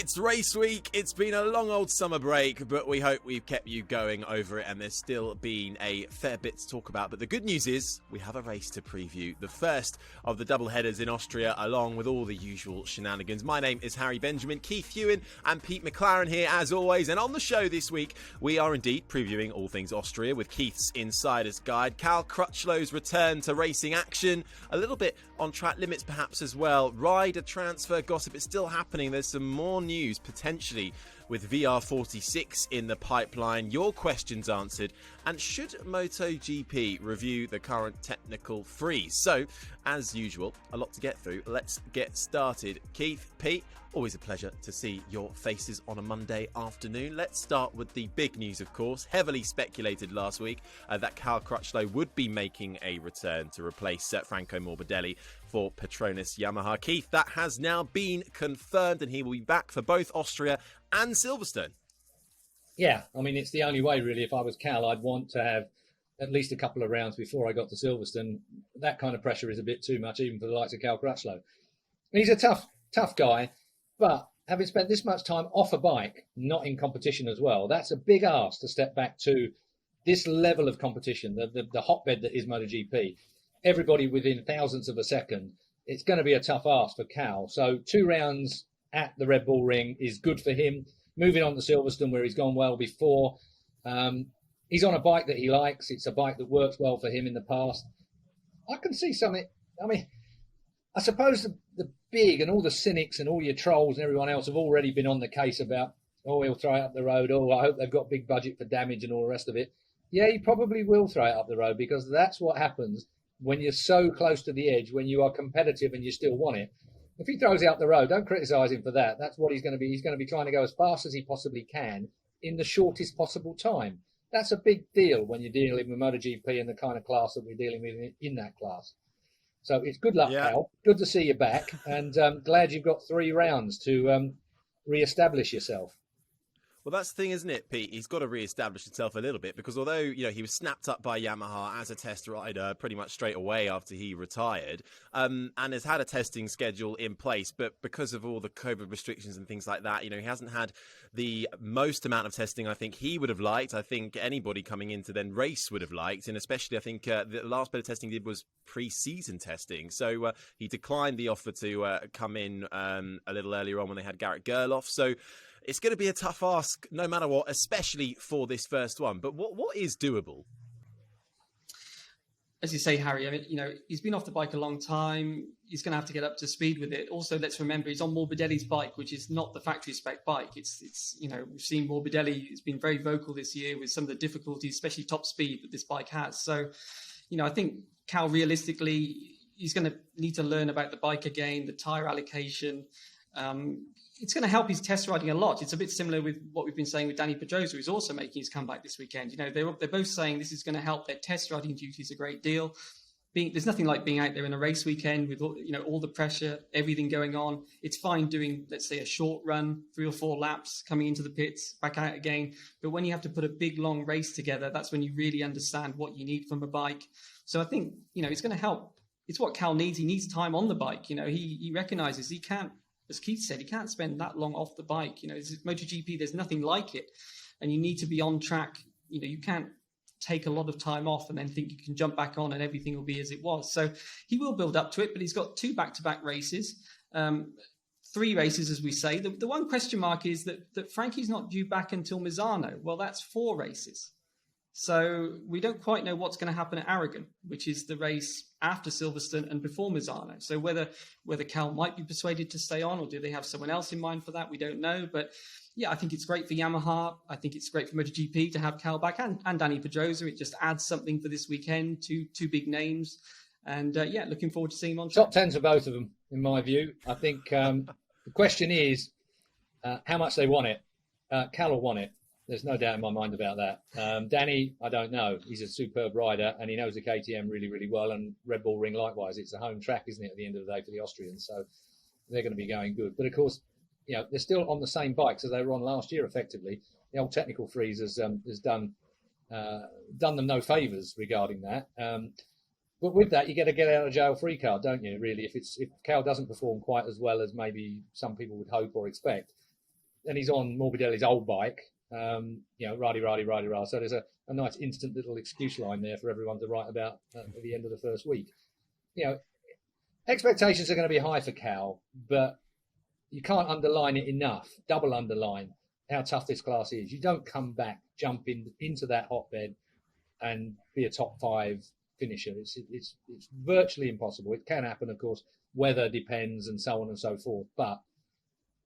It's race week. It's been a long old summer break, but we hope we've kept you going over it, and there's still been a fair bit to talk about. But the good news is we have a race to preview, the first of the double headers in Austria, along with all the usual shenanigans. My name is Harry Benjamin, Keith Heuwen and Pete McLaren here as always, and on the show this week we are indeed previewing all things Austria with Keith's Insider's Guide, Cal Crutchlow's return to racing action, a little bit on track limits perhaps as well, rider transfer gossip, it's still happening, there's some more news potentially with VR46 in the pipeline, your questions answered, and should MotoGP review the current technical freeze? So, as usual, a lot to get through. Let's get started. Keith, Pete, always a pleasure to see your faces on a Monday afternoon. Let's start with the big news, of course. Heavily speculated last week that Cal Crutchlow would be making a return to replace Franco Morbidelli for Petronas Yamaha. Keith, that has now been confirmed, and he will be back for both Austria and Silverstone. Yeah, I mean, it's the only way, really. If I was Cal, I'd want to have at least a couple of rounds before I got to Silverstone. That kind of pressure is a bit too much, even for the likes of Cal Crutchlow. He's a tough guy, but having spent this much time off a bike, not in competition as well, that's a big ask to step back to this level of competition, the hotbed that is MotoGP. Everybody within thousandths of a second. It's going to be a tough ask for Cal. So 2 rounds at the Red Bull Ring is good for him. Moving on to Silverstone, where he's gone well before. He's on a bike that he likes. It's a bike that works well for him in the past. I can see something. I mean, I suppose the big and all the cynics and all your trolls and everyone else have already been on the case about, oh, he'll throw it up the road. Oh, I hope they've got big budget for damage and all the rest of it. Yeah, he probably will throw it up the road, because that's what happens when you're so close to the edge, when you are competitive and you still want it. If he throws it up the road, don't criticise him for that. That's what he's going to be. He's going to be trying to go as fast as he possibly can in the shortest possible time. That's a big deal when you're dealing with MotoGP and the kind of class that we're dealing with in that class. So it's good luck, Cal. Good to see you back, and glad you've got 3 rounds to re-establish yourself. Well, that's the thing, isn't it, Pete? He's got to re-establish himself a little bit, because although, you know, he was snapped up by Yamaha as a test rider pretty much straight away after he retired, and has had a testing schedule in place, but because of all the COVID restrictions and things like that, you know, he hasn't had the most amount of testing I think he would have liked. I think anybody coming in to then race would have liked, and especially I think the last bit of testing he did was pre-season testing. So he declined the offer to come in a little earlier on when they had Garrett Gerloff. So it's going to be a tough ask no matter what, especially for this first one. But what is doable? As you say, Harry, I mean, you know, he's been off the bike a long time. He's going to have to get up to speed with it. Also, let's remember he's on Morbidelli's bike, which is not the factory spec bike. It's you know, we've seen Morbidelli has been very vocal this year with some of the difficulties, especially top speed that this bike has. So, you know, I think Cal, realistically, he's going to need to learn about the bike again, the tyre allocation. It's going to help his test riding a lot. It's a bit similar with what we've been saying with Dani Pedrosa, who's also making his comeback this weekend. You know, they're both saying this is going to help their test riding duties a great deal. There's nothing like being out there in a race weekend with all, you know, all the pressure, everything going on. It's fine doing, let's say, a short run, 3 or 4 laps, coming into the pits, back out again. But when you have to put a big, long race together, that's when you really understand what you need from a bike. So I think, you know, it's going to help. It's what Cal needs. He needs time on the bike. You know, he recognizes he can't, as Keith said, he can't spend that long off the bike. You know, MotoGP, there's nothing like it. And you need to be on track. You know, you can't take a lot of time off and then think you can jump back on and everything will be as it was. So he will build up to it, but he's got 2 back-to-back races, 3 races, as we say. The one question mark is that Frankie's not due back until Misano. Well, that's 4 races. So we don't quite know what's going to happen at Aragon, which is the race after Silverstone and before Misano. So whether Cal might be persuaded to stay on, or do they have someone else in mind for that, we don't know. But yeah, I think it's great for Yamaha. I think it's great for MotoGP to have Cal back and Dani Pedrosa. It just adds something for this weekend, two big names. And yeah, looking forward to seeing him on track. Top 10s for both of them, in my view. I think the question is how much they want it. Cal will want it. There's no doubt in my mind about that. Dani, I don't know. He's a superb rider and he knows the KTM really, really well. And Red Bull Ring, likewise. It's a home track, isn't it, at the end of the day for the Austrians? So they're going to be going good. But of course, you know, they're still on the same bikes as they were on last year, effectively. The old technical freeze has done them no favours regarding that. But with that, you get a get out of jail free card, don't you? Really, if Cal doesn't perform quite as well as maybe some people would hope or expect, and he's on Morbidelli's old bike. Rah. So there's a nice instant little excuse line there for everyone to write about at the end of the first week. Expectations are going to be high for Cal, but you can't underline it enough, double underline how tough this class is. You don't come back, jump into that hotbed and be a top 5 finisher. It's virtually impossible. It can happen, of course. Weather depends and so on and so forth, but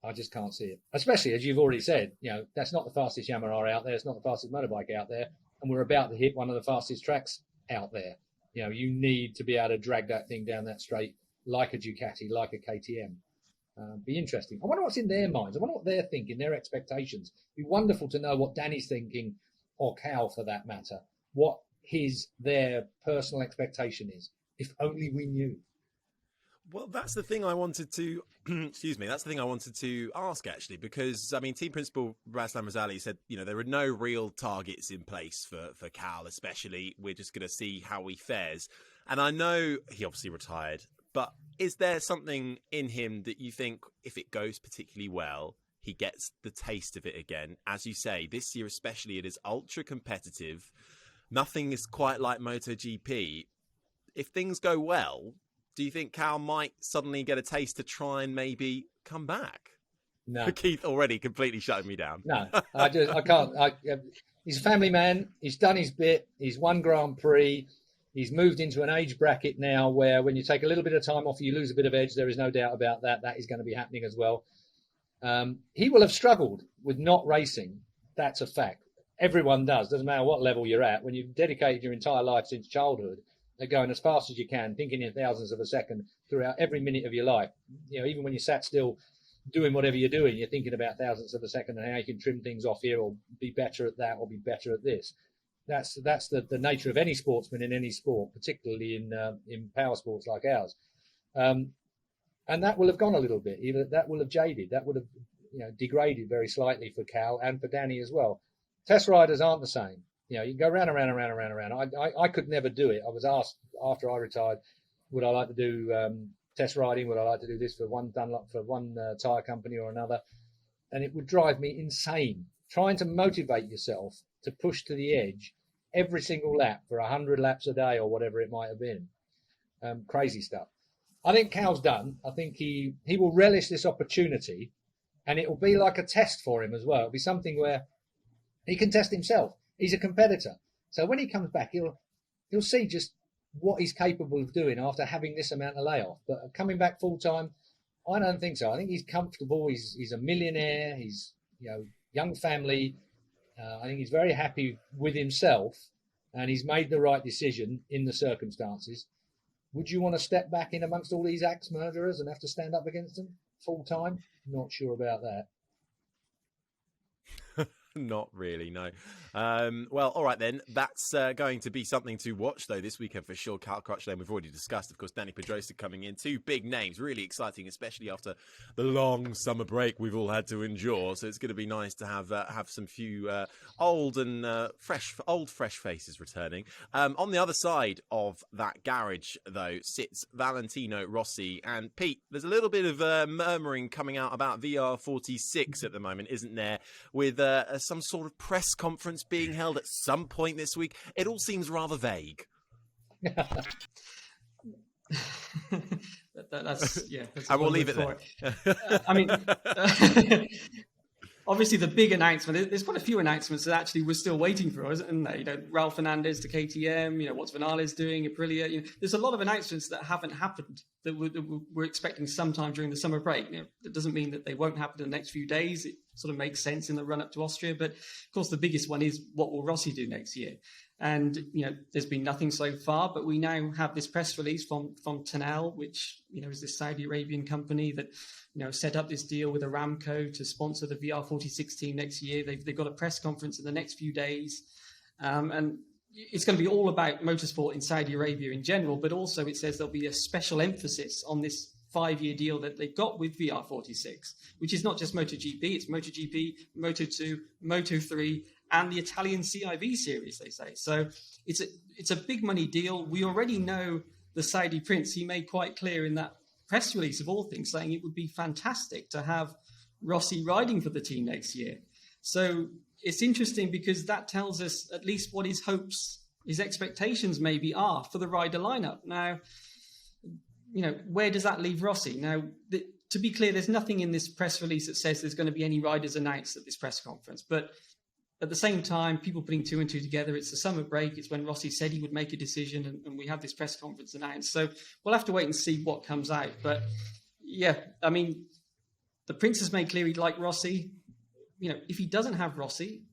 I just can't see it. Especially, as you've already said, that's not the fastest Yamaha out there. It's not the fastest motorbike out there. And we're about to hit one of the fastest tracks out there. You need to be able to drag that thing down that straight like a Ducati, like a KTM. Be interesting. I wonder what's in their minds. I wonder what they're thinking, their expectations. Be wonderful to know what Dani's thinking, or Cal for that matter, what their personal expectation is. If only we knew. Well, that's the thing I wanted to, excuse me, that's the thing I wanted to ask, actually, because, Team Principal Razlan Razali said, there are no real targets in place for Cal, especially. We're just going to see how he fares. And I know he obviously retired, but is there something in him that you think, if it goes particularly well, he gets the taste of it again? As you say, this year especially, it is ultra competitive. Nothing is quite like MotoGP. If things go well, do you think Cal might suddenly get a taste to try and maybe come back? No. Keith already completely shutting me down. No, I can't. He's a family man. He's done his bit. He's won Grand Prix. He's moved into an age bracket now where when you take a little bit of time off, you lose a bit of edge. There is no doubt about that. That is going to be happening as well. He will have struggled with not racing. That's a fact. Everyone does. Doesn't matter what level you're at. When you've dedicated your entire life since childhood, they're going as fast as you can, thinking in thousandths of a second throughout every minute of your life. Even when you sat still doing whatever you're doing, you're thinking about thousandths of a second and how you can trim things off here or be better at that or be better at this. That's the nature of any sportsman in any sport, particularly in power sports like ours. And that will have gone a little bit. That will have jaded. That would have degraded very slightly for Cal and for Dani as well. Test riders aren't the same. You can go round and round and round and round and round. I could never do it. I was asked after I retired, would I like to do test riding? Would I like to do this for one tyre company or another? And it would drive me insane. Trying to motivate yourself to push to the edge every single lap for 100 laps a day or whatever it might have been. Crazy stuff. I think Cal's done. I think he will relish this opportunity, and it will be like a test for him as well. It'll be something where he can test himself. He's a competitor. So when he comes back, he'll see just what he's capable of doing after having this amount of layoff. But coming back full time, I don't think so. I think he's comfortable. He's a millionaire. He's young family. I think he's very happy with himself, and he's made the right decision in the circumstances. Would you want to step back in amongst all these axe murderers and have to stand up against them full time? Not sure about that. Not really, no. Well, all right then. That's going to be something to watch, though, this weekend for sure. Cal Crutchlow, we've already discussed, of course, Dani Pedrosa coming in. 2 big names, really exciting, especially after the long summer break we've all had to endure. So it's going to be nice to have some few old fresh faces returning. On the other side of that garage, though, sits Valentino Rossi. And Pete, there's a little bit of murmuring coming out about VR46 at the moment, isn't there? With some sort of press conference being held at some point this week. It all seems rather vague. That's and we'll leave it there. Obviously the big announcement, there's quite a few announcements that actually we're still waiting for, isn't there? Ralph Fernandez to KTM, what's Vinales doing, Aprilia. There's a lot of announcements that haven't happened that we're expecting sometime during the summer break. That doesn't mean that they won't happen in the next few days. It sort of makes sense in the run up to Austria. But of course, the biggest one is what will Rossi do next year? And, there's been nothing so far, but we now have this press release from Tanal, which, is this Saudi Arabian company that, set up this deal with Aramco to sponsor the VR46 team next year. They've got a press conference in the next few days. And it's going to be all about motorsport in Saudi Arabia in general, but also it says there'll be a special emphasis on this 5-year deal that they've got with VR46, which is not just MotoGP, it's MotoGP, Moto2, Moto3, and the Italian CIV series, they say. So it's a big money deal. We already know the Saudi prince. He made quite clear in that press release of all things, saying it would be fantastic to have Rossi riding for the team next year. So it's interesting because that tells us at least what his hopes, his expectations maybe are for the rider lineup. Now, where does that leave Rossi? Now, to be clear, there's nothing in this press release that says there's going to be any riders announced at this press conference. But at the same time, people putting two and two together, it's the summer break. It's when Rossi said he would make a decision, and we have this press conference announced. So we'll have to wait and see what comes out. But yeah, I mean, the Prince has made clear he'd like Rossi. If he doesn't have Rossi,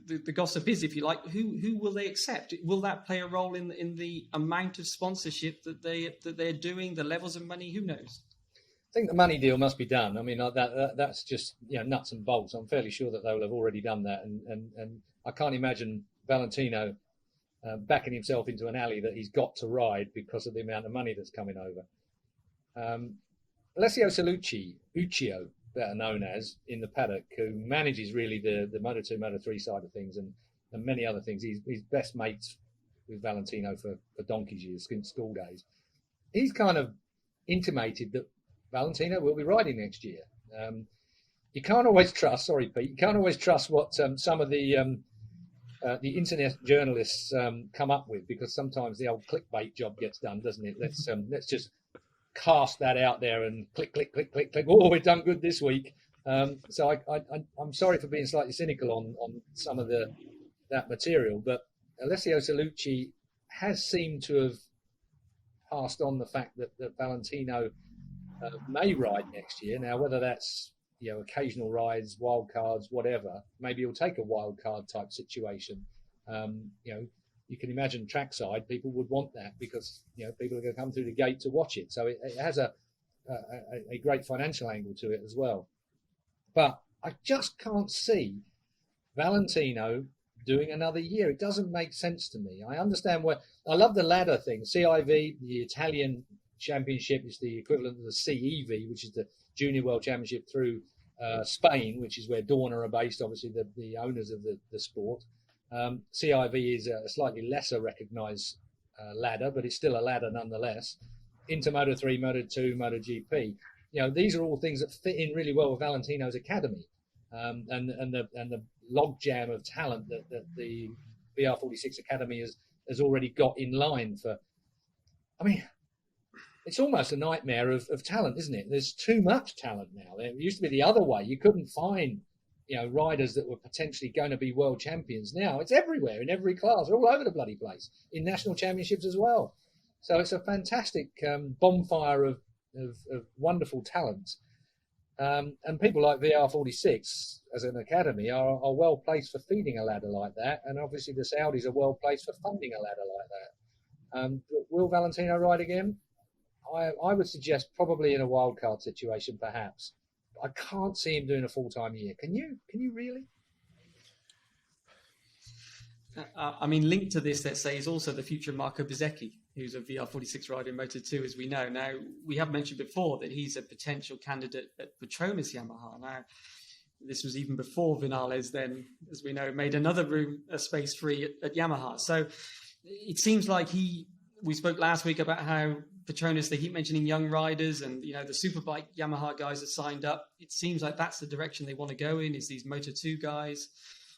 the gossip is, if you like, who will they accept? Will that play a role in the amount of sponsorship that they're doing, the levels of money? Who knows? I think the money deal must be done. I mean, that's just nuts and bolts. I'm fairly sure that they'll have already done that, and I can't imagine Valentino backing himself into an alley that he's got to ride because of the amount of money that's coming over. Alessio Uccio, better known as, in the paddock, who manages really the Moto2, Moto3 side of things and many other things. He's best mates with Valentino for donkey's years, since school days. He's kind of intimated that Valentino will be riding next year. You can't always trust, sorry Pete, you can't always trust what some of the internet journalists come up with, because sometimes the old clickbait job gets done, doesn't it? Let's just cast that out there and click. Oh, we've done good this week. So I'm sorry for being slightly cynical on some of that material, but Alessio Uccio has seemed to have passed on the fact that Valentino may ride next year. Now, whether that's occasional rides, wild cards, whatever, maybe he'll take a wild card type situation. You can imagine trackside people would want that because people are going to come through the gate to watch it. So it has a great financial angle to it as well. But I just can't see Valentino doing another year. It doesn't make sense to me. I understand I love the ladder thing. CIV, the Italian Championship, is the equivalent of the CEV, which is the Junior World Championship through Spain, which is where Dorna are based, obviously the owners of the sport. CIV is a slightly lesser recognised ladder, but it's still a ladder nonetheless. Into Moto3, Moto2, MotoGP. These are all things that fit in really well with Valentino's academy, and the logjam of talent that the VR46 Academy has already got in line for. I mean, it's almost a nightmare of talent, isn't it? There's too much talent now. It used to be the other way. You couldn't find riders that were potentially going to be world champions. Now it's everywhere, in every class. They're all over the bloody place, in national championships as well. So it's a fantastic bonfire of wonderful talent. And people like VR46 as an academy are well placed for feeding a ladder like that. And obviously the Saudis are well placed for funding a ladder like that. Will Valentino ride again? I would suggest probably in a wildcard situation, perhaps. I can't see him doing a full-time year. Can you really? I mean, linked to this, let's say, is also the future Marco Bezzecchi, who's a VR46 rider in Moto2, as we know. Now, we have mentioned before that he's a potential candidate at Petronas Yamaha. Now, this was even before Vinales then, as we know, made another space free at Yamaha. So it seems like we spoke last week about how Petronas, they keep mentioning young riders and, the Superbike Yamaha guys are signed up. It seems like that's the direction they want to go in, is these Moto2 guys.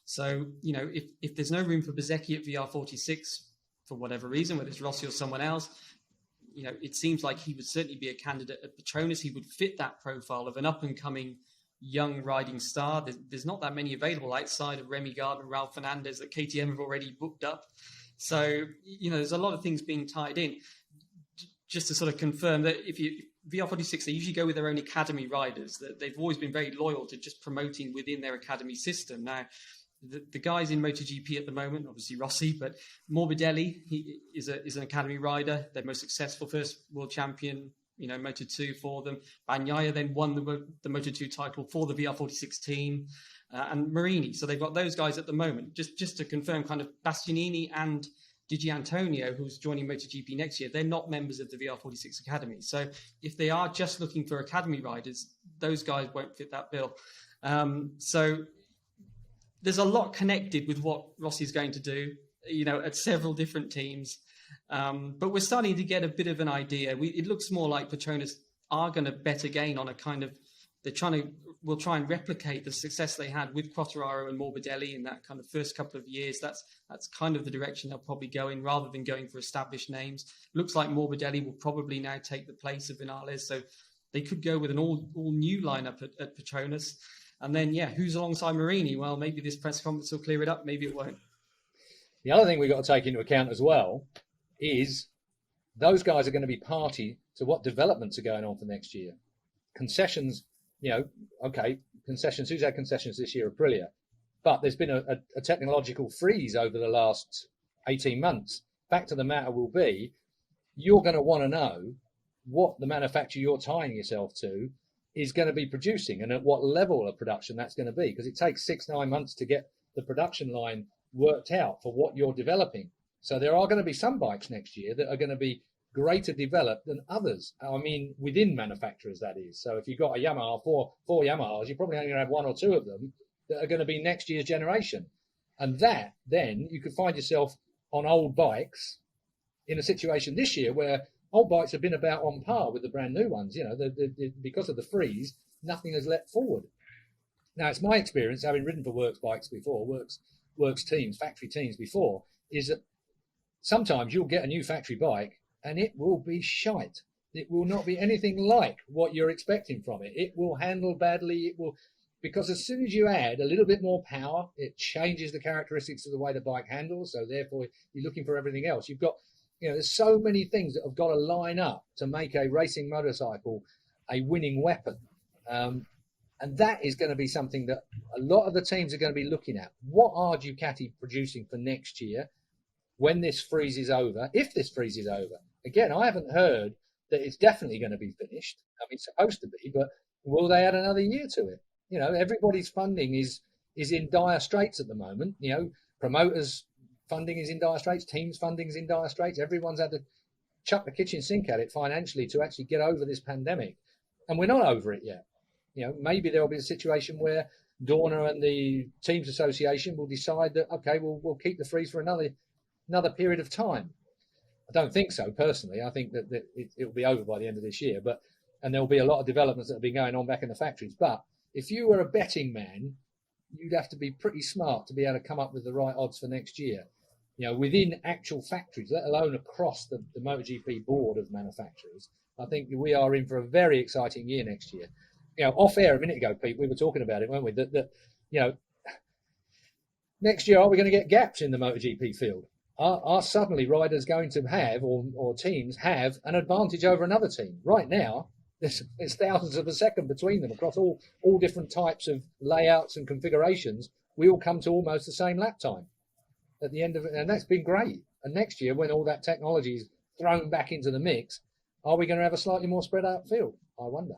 So, if there's no room for Bezzecchi at VR46 for whatever reason, whether it's Rossi or someone else, it seems like he would certainly be a candidate at Petronas. He would fit that profile of an up-and-coming young riding star. There's not that many available outside of Remy Gardner, Ralph Fernandez that KTM have already booked up. So, there's a lot of things being tied in. Just to sort of confirm that VR46, they usually go with their own academy riders. That they've always been very loyal to just promoting within their academy system. Now, the guys in MotoGP at the moment, obviously Rossi, but Morbidelli, he is an academy rider. Their most successful first world champion, Moto2 for them. Bagnaia then won the Moto2 title for the VR46 team, and Marini. So they've got those guys at the moment. Just to confirm, kind of Bastianini and Di Gianantonio, who's joining MotoGP next year, they're not members of the VR46 Academy. So if they are just looking for academy riders, those guys won't fit that bill. So there's a lot connected with what Rossi's going to do, at several different teams. But we're starting to get a bit of an idea. It looks more like Petronas are going to bet again on a kind of will try and replicate the success they had with Quartararo and Morbidelli in that kind of first couple of years. That's kind of the direction they'll probably go in, rather than going for established names. Looks like Morbidelli will probably now take the place of Vinales, so they could go with an all new lineup at Petronas. And then, who's alongside Marini? Well, maybe this press conference will clear it up. Maybe it won't. The other thing we've got to take into account as well is those guys are going to be party to what developments are going on for next year. Concessions, concessions. Who's had concessions this year? Aprilia. But there's been a technological freeze over the last 18 months. Fact of the matter will be, you're going to want to know what the manufacturer you're tying yourself to is going to be producing and at what level of production that's going to be, because it takes 6-9 months to get the production line worked out for what you're developing. So there are going to be some bikes next year that are going to be greater developed than others. I mean, within manufacturers, that is. So if you've got a Yamaha, four Yamahas, you're probably only going to have one or two of them that are going to be next year's generation. And that, then, you could find yourself on old bikes in a situation this year where old bikes have been about on par with the brand new ones. You know, because of the freeze, nothing has leapt forward. Now, it's my experience, having ridden for Works bikes before, Works teams, factory teams before, is that sometimes you'll get a new factory bike and it will be shite. It will not be anything like what you're expecting from it. It will handle badly. Because as soon as you add a little bit more power, it changes the characteristics of the way the bike handles. So therefore, you're looking for everything else. You've got, there's so many things that have got to line up to make a racing motorcycle a winning weapon. And that is going to be something that a lot of the teams are going to be looking at. What are Ducati producing for next year when this freeze is over? If this freeze is over. Again, I haven't heard that it's definitely going to be finished. I mean, it's supposed to be, but will they add another year to it? Everybody's funding is in dire straits at the moment. Promoters' funding is in dire straits. Teams' funding is in dire straits. Everyone's had to chuck the kitchen sink at it financially to actually get over this pandemic. And we're not over it yet. Maybe there will be a situation where Dorna and the Teams Association will decide that, okay, we'll keep the freeze for another period of time. I don't think so, personally. I think that it'll be over by the end of this year. And there'll be a lot of developments that have been going on back in the factories. But if you were a betting man, you'd have to be pretty smart to be able to come up with the right odds for next year. Within actual factories, let alone across the MotoGP board of manufacturers, I think we are in for a very exciting year next year. Off air a minute ago, Pete, we were talking about it, weren't we? That next year, are we going to get gaps in the MotoGP field? Are suddenly riders going to have, or teams have, an advantage over another team? Right now, there's thousands of a second between them across all different types of layouts and configurations. We all come to almost the same lap time at the end of it, and that's been great. And next year, when all that technology is thrown back into the mix, are we going to have a slightly more spread out field? I wonder.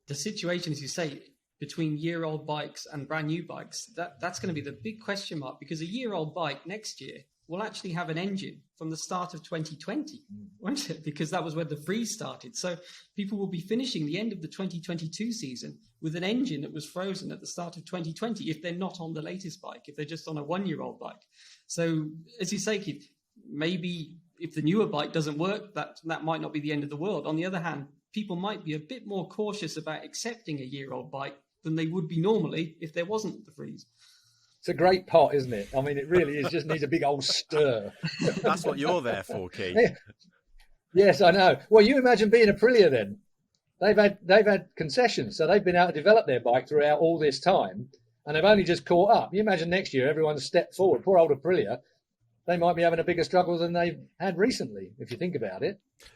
The situation, as you say, between year-old bikes and brand new bikes, that's going to be the big question mark, because a year-old bike next year will actually have an engine from the start of 2020, won't it? Because that was when the freeze started. So people will be finishing the end of the 2022 season with an engine that was frozen at the start of 2020 if they're not on the latest bike, if they're just on a one-year-old bike. So as you say, Keith, maybe if the newer bike doesn't work, that might not be the end of the world. On the other hand, people might be a bit more cautious about accepting a year-old bike than they would be normally if there wasn't the freeze. It's a great pot, isn't it? I mean, it really is. Just needs a big old stir. That's what you're there for, Keith. Yes, I know. Well, you imagine being Aprilia then. They've had concessions, so they've been able to develop their bike throughout all this time, and they've only just caught up. You imagine next year everyone's stepped forward. Poor old Aprilia, they might be having a bigger struggle than they've had recently, if you think about it. I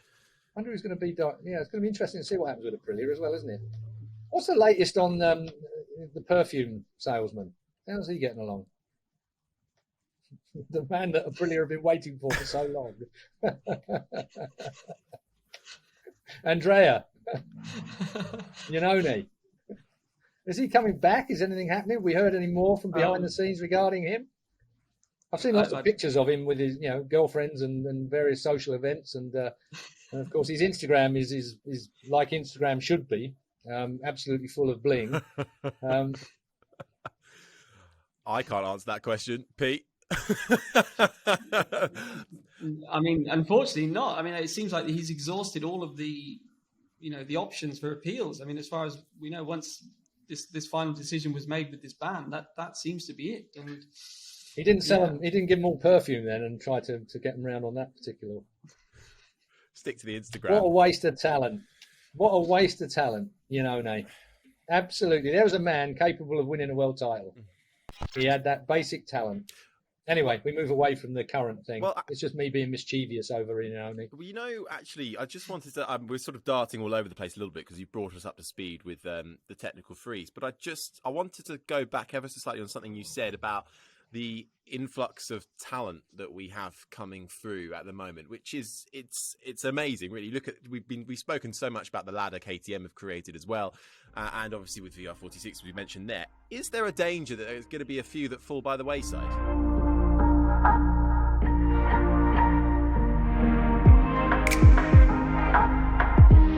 wonder who's going to be. It's going to be interesting to see what happens with Aprilia as well, isn't it? What's the latest on the perfume salesman? How's he getting along? The man that Aprilia have been waiting for so long. Andrea Iannone. Is he coming back? Is anything happening? Have we heard any more from behind the scenes regarding him? I've seen lots of pictures of him with his girlfriends and various social events. And of course, his Instagram is like Instagram should be. Absolutely full of bling. I can't answer that question, Pete. I mean, unfortunately not. I mean, it seems like he's exhausted all of the the options for appeals. I mean, as far as we know, once this final decision was made with this ban, that seems to be it. And he didn't sell them. He didn't give them all perfume then, and try to get them round on that particular. Stick to the Instagram. What a waste of talent! What a waste of talent! Nate. Absolutely, there was a man capable of winning a world title. He had that basic talent. Anyway, we move away from the current thing. Well, it's just me being mischievous over Nick. Well, actually, I just wanted to... we're sort of darting all over the place a little bit because you brought us up to speed with the technical freeze. But I wanted to go back ever so slightly on something you said about the influx of talent that we have coming through at the moment, which is it's amazing, really. Look at we've spoken so much about the ladder KTM have created as well, and obviously with VR46 we mentioned there. Is there a danger that there's going to be a few that fall by the wayside?